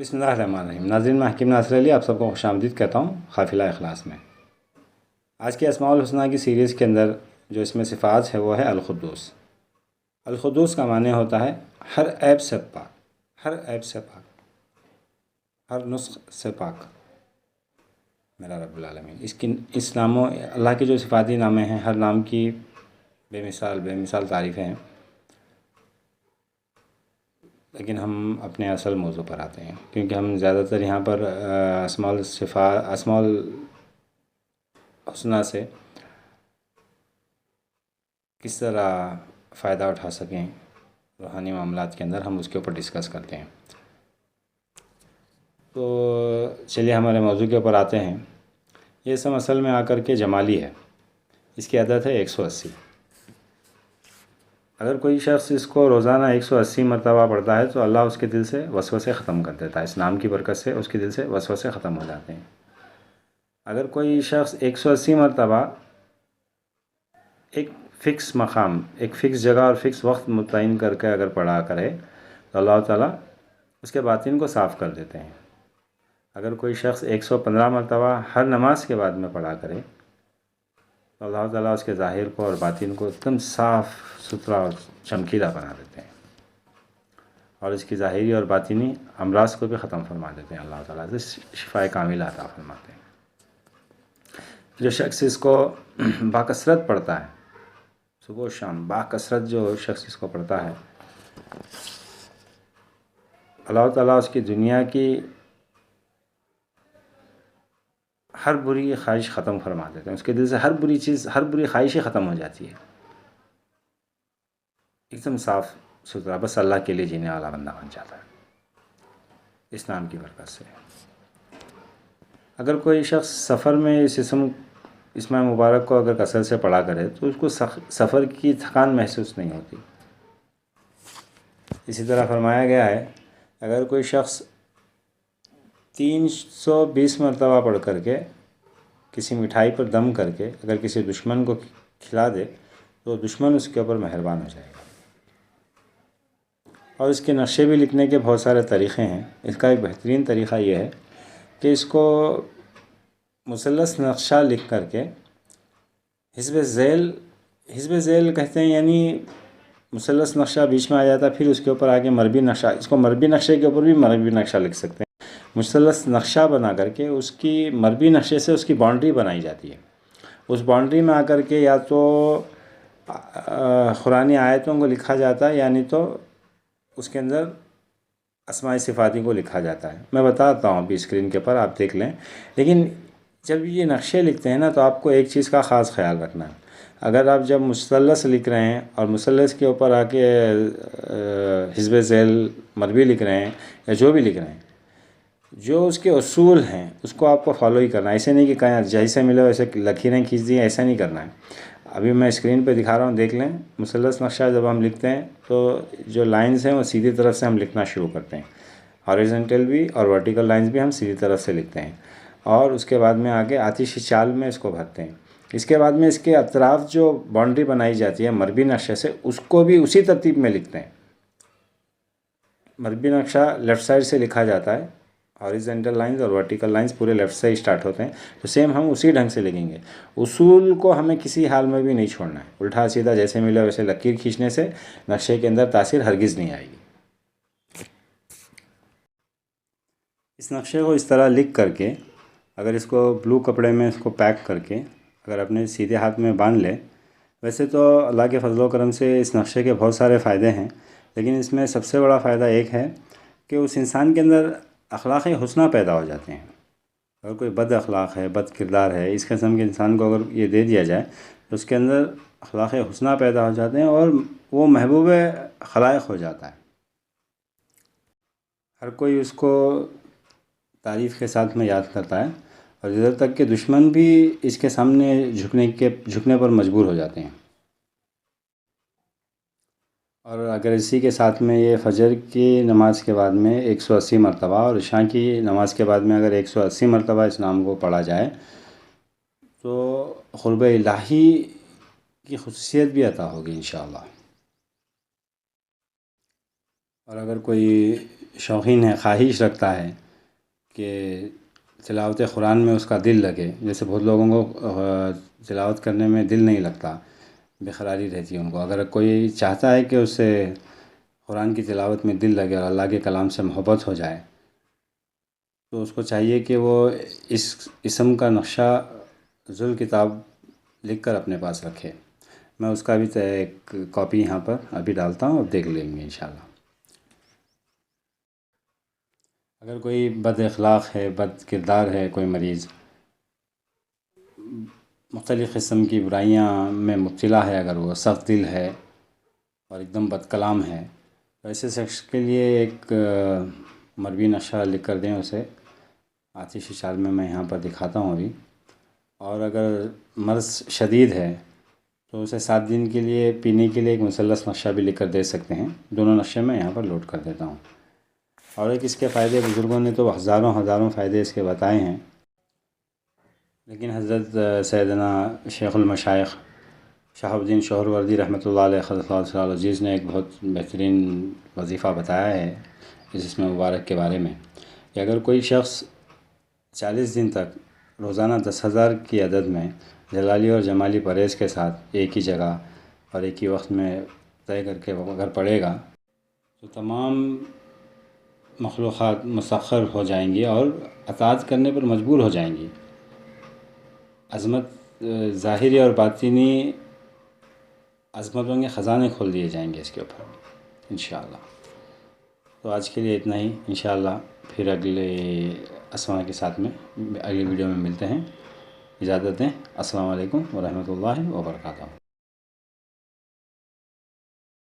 بسم اللہ الرحمن الرحیم۔ ناظرین، میں حکیم ناصر علی آپ سب کو خوش آمدید کہتا ہوں قافلہ اخلاص میں۔ آج کے اسماء الحسنہ کی سیریز کے اندر جو اس میں صفات ہے وہ ہے القدوس۔ القدوس کا معنی ہوتا ہے ہر عیب سے پاک، ہر عیب سے پاک، ہر نقص سے پاک میرا رب العالمین۔ اس ناموں اللہ کے جو صفاتی نامے ہیں، ہر نام کی بے مثال تعریفیں ہیں، لیکن ہم اپنے اصل موضوع پر آتے ہیں، کیونکہ ہم زیادہ تر یہاں پر اسماء الحسنہ سے کس طرح فائدہ اٹھا سکیں روحانی معاملات کے اندر، ہم اس کے اوپر ڈسکس کرتے ہیں۔ تو چلیے ہمارے موضوع کے اوپر آتے ہیں۔ یہ اسم اصل میں آ کر کے جمالی ہے، اس کی عدد ہے 180۔ اگر کوئی شخص اس کو روزانہ 180 مرتبہ پڑھتا ہے تو اللہ اس کے دل سے وسوسے ختم کر دیتا ہے۔ اس نام کی برکت سے اس کے دل سے وسوسے ختم ہو جاتے ہیں۔ اگر کوئی شخص 180 مرتبہ ایک فکس مقام، ایک فکس جگہ اور فکس وقت متعین کر کے اگر پڑھا کرے تو اللہ تعالیٰ اس کے باطن کو صاف کر دیتے ہیں۔ اگر کوئی شخص 115 مرتبہ ہر نماز کے بعد میں پڑھا کرے تو اللہ تعالیٰ اس کے ظاہر کو اور باطن کو ایک دم صاف ستھرا اور چمکیلا بنا دیتے ہیں، اور اس کی ظاہری اور باطنی امراض کو بھی ختم فرما دیتے ہیں۔ اللہ تعالیٰ سے شفائے کاملہ عطا فرماتے ہیں۔ جو شخص اس کو باکثرت پڑھتا ہے، صبح و شام باکثرت جو شخص اس کو پڑھتا ہے، اللہ تعالیٰ اس کی دنیا کی ہر بری خواہش ختم فرما دیتے ہیں۔ اس کے دل سے ہر بری چیز، ہر بری خواہش ہی ختم ہو جاتی ہے، ایک دم صاف ستھرا، بس اللہ کے لیے جینے والا بندہ بن جاتا ہے اس نام کی برکت سے۔ اگر کوئی شخص سفر میں اس اسم مبارک کو اگر کثرت سے پڑھا کرے تو اس کو سفر کی تھکان محسوس نہیں ہوتی۔ اسی طرح فرمایا گیا ہے اگر کوئی شخص 320 مرتبہ پڑھ کر کے کسی مٹھائی پر دم کر کے اگر کسی دشمن کو کھلا دے تو دشمن اس کے اوپر مہربان ہو جائے گا۔ اور اس کے نقشے بھی لکھنے کے بہت سارے طریقے ہیں۔ اس کا ایک بہترین طریقہ یہ ہے کہ اس کو مثلث نقشہ لکھ کر کے حزب ذیل کہتے ہیں، یعنی مثلث نقشہ بیچ میں آ جاتا ہے، پھر اس کے اوپر آگے مربی نقشہ، اس کو مربی نقشے کے اوپر بھی مربی نقشہ لکھ سکتے ہیں۔ مثلث نقشہ بنا کر کے اس کی مربی نقشے سے اس کی باؤنڈری بنائی جاتی ہے۔ اس باؤنڈری میں آ کر کے یا تو قرآنی آیتوں کو لکھا جاتا ہے، یعنی تو اس کے اندر اسماء صفاتی کو لکھا جاتا ہے۔ میں بتاتا ہوں ابھی اسکرین کے اوپر، آپ دیکھ لیں۔ لیکن جب یہ نقشے لکھتے ہیں نا تو آپ کو ایک چیز کا خاص خیال رکھنا ہے۔ اگر آپ جب مثلث لکھ رہے ہیں اور مثلث کے اوپر آ کے حزب ذیل مربی لکھ رہے ہیں یا جو بھی لکھ رہے ہیں، جو اس کے اصول ہیں اس کو آپ کو فالو ہی کرنا ہے۔ ایسے نہیں کہ کہیں جیسے ملے ویسے لکیریں کھینچ دی، ایسا نہیں کرنا ہے۔ ابھی میں اسکرین پہ دکھا رہا ہوں، دیکھ لیں۔ مثلث نقشہ جب ہم لکھتے ہیں تو جو لائنز ہیں وہ سیدھی طرف سے ہم لکھنا شروع کرتے ہیں، ہاریزونٹل بھی اور ورٹیکل لائنز بھی ہم سیدھی طرف سے لکھتے ہیں، اور اس کے بعد میں آگے آتشی چال میں اس کو بھرتے ہیں۔ اس کے بعد میں اس کے اطراف جو باؤنڈری بنائی جاتی ہے مربی نقشے سے، اس کو بھی اسی ترتیب میں لکھتے ہیں۔ مربی نقشہ لیفٹ سائڈ سے لکھا جاتا ہے، ہاریزونٹل لائنز اور ورٹیکل لائنز پورے لیفٹ سے اسٹارٹ ہوتے ہیں، تو سیم ہم اسی ڈھنگ سے لکھیں گے۔ اصول کو ہمیں کسی حال میں بھی نہیں چھوڑنا ہے۔ الٹا سیدھا جیسے ملے ویسے لکیر کھینچنے سے نقشے کے اندر تاثیر ہرگز نہیں آئے گی۔ اس نقشے کو اس طرح لکھ کر کے اگر اس کو بلو کپڑے میں اس کو پیک کر کے اگر اپنے سیدھے ہاتھ میں باندھ لے، ویسے تو اللہ کے فضل و کرم سے اس نقشے کے بہت سارے فائدے ہیں، لیکن اس میں سب سے بڑا فائدہ ایک ہے کہ اس انسان کے اندر اخلاق حسنہ پیدا ہو جاتے ہیں۔ اگر کوئی بد اخلاق ہے، بد کردار ہے، اس قسم کے انسان کو اگر یہ دے دیا جائے تو اس کے اندر اخلاق حسنہ پیدا ہو جاتے ہیں اور وہ محبوب خلائق ہو جاتا ہے۔ ہر کوئی اس کو تعریف کے ساتھ میں یاد کرتا ہے، اور ادھر تک کہ دشمن بھی اس کے سامنے جھکنے پر مجبور ہو جاتے ہیں۔ اور اگر اسی کے ساتھ میں یہ فجر کی نماز کے بعد میں 180 مرتبہ اور عشاء کی نماز کے بعد میں اگر 180 مرتبہ اس نام کو پڑھا جائے تو قرب الہی کی خصوصیت بھی عطا ہوگی انشاءاللہ۔ اور اگر کوئی شوقین ہے، خواہش رکھتا ہے کہ تلاوت قرآن میں اس کا دل لگے، جیسے بہت لوگوں کو تلاوت کرنے میں دل نہیں لگتا، بےقراری رہتی ہے ان کو، اگر کوئی چاہتا ہے کہ اس سے قرآن کی تلاوت میں دل لگے اور اللہ کے کلام سے محبت ہو جائے، تو اس کو چاہیے کہ وہ اس اسم کا نقشہ ذوال کتاب لکھ کر اپنے پاس رکھے۔ میں اس کا بھی ایک کاپی یہاں پر ابھی ڈالتا ہوں، اب دیکھ لیں گے انشاءاللہ۔ اگر کوئی بد اخلاق ہے، بد کردار ہے، کوئی مریض مختلف قسم کی برائیاں میں مبتلا ہے، اگر وہ سخت دل ہے اور ایک دم بد کلام ہے، تو ایسے شخص کے لیے ایک مروی نقشہ لکھ کر دیں اسے، آتش اشار میں یہاں پر دکھاتا ہوں ابھی۔ اور اگر مرض شدید ہے تو اسے 7 دن کے لیے پینے کے لیے ایک مثلث نقشہ بھی لکھ کر دے سکتے ہیں، دونوں نقشے میں یہاں پر لوڈ کر دیتا ہوں۔ اور ایک اس کے فائدے، بزرگوں نے تو ہزاروں فائدے اس کے بتائے ہیں، لیکن حضرت سیدنا شیخ المشائخ شہاب الدین سہروردی رحمۃ اللہ علیہ خلفاء العزیز نے ایک بہت بہترین وظیفہ بتایا ہے اس اسم مبارک کے بارے میں، کہ اگر کوئی شخص 40 دن تک روزانہ 10,000 کی عدد میں جلالی اور جمالی پرہیز کے ساتھ ایک ہی جگہ اور ایک ہی وقت میں طے کر کے وہ اگر پڑھے گا تو تمام مخلوقات مسخر ہو جائیں گی اور اطاعت کرنے پر مجبور ہو جائیں گی۔ عظمت ظاہری اور باطنی عظمتوں کے خزانے کھول دیے جائیں گے اس کے اوپر انشاءاللہ۔ تو آج کے لیے اتنا ہی، انشاءاللہ پھر اگلے اسماء کے ساتھ میں اگلی ویڈیو میں ملتے ہیں۔ اجازت دیں، السلام علیکم ورحمۃ اللہ وبرکاتہ۔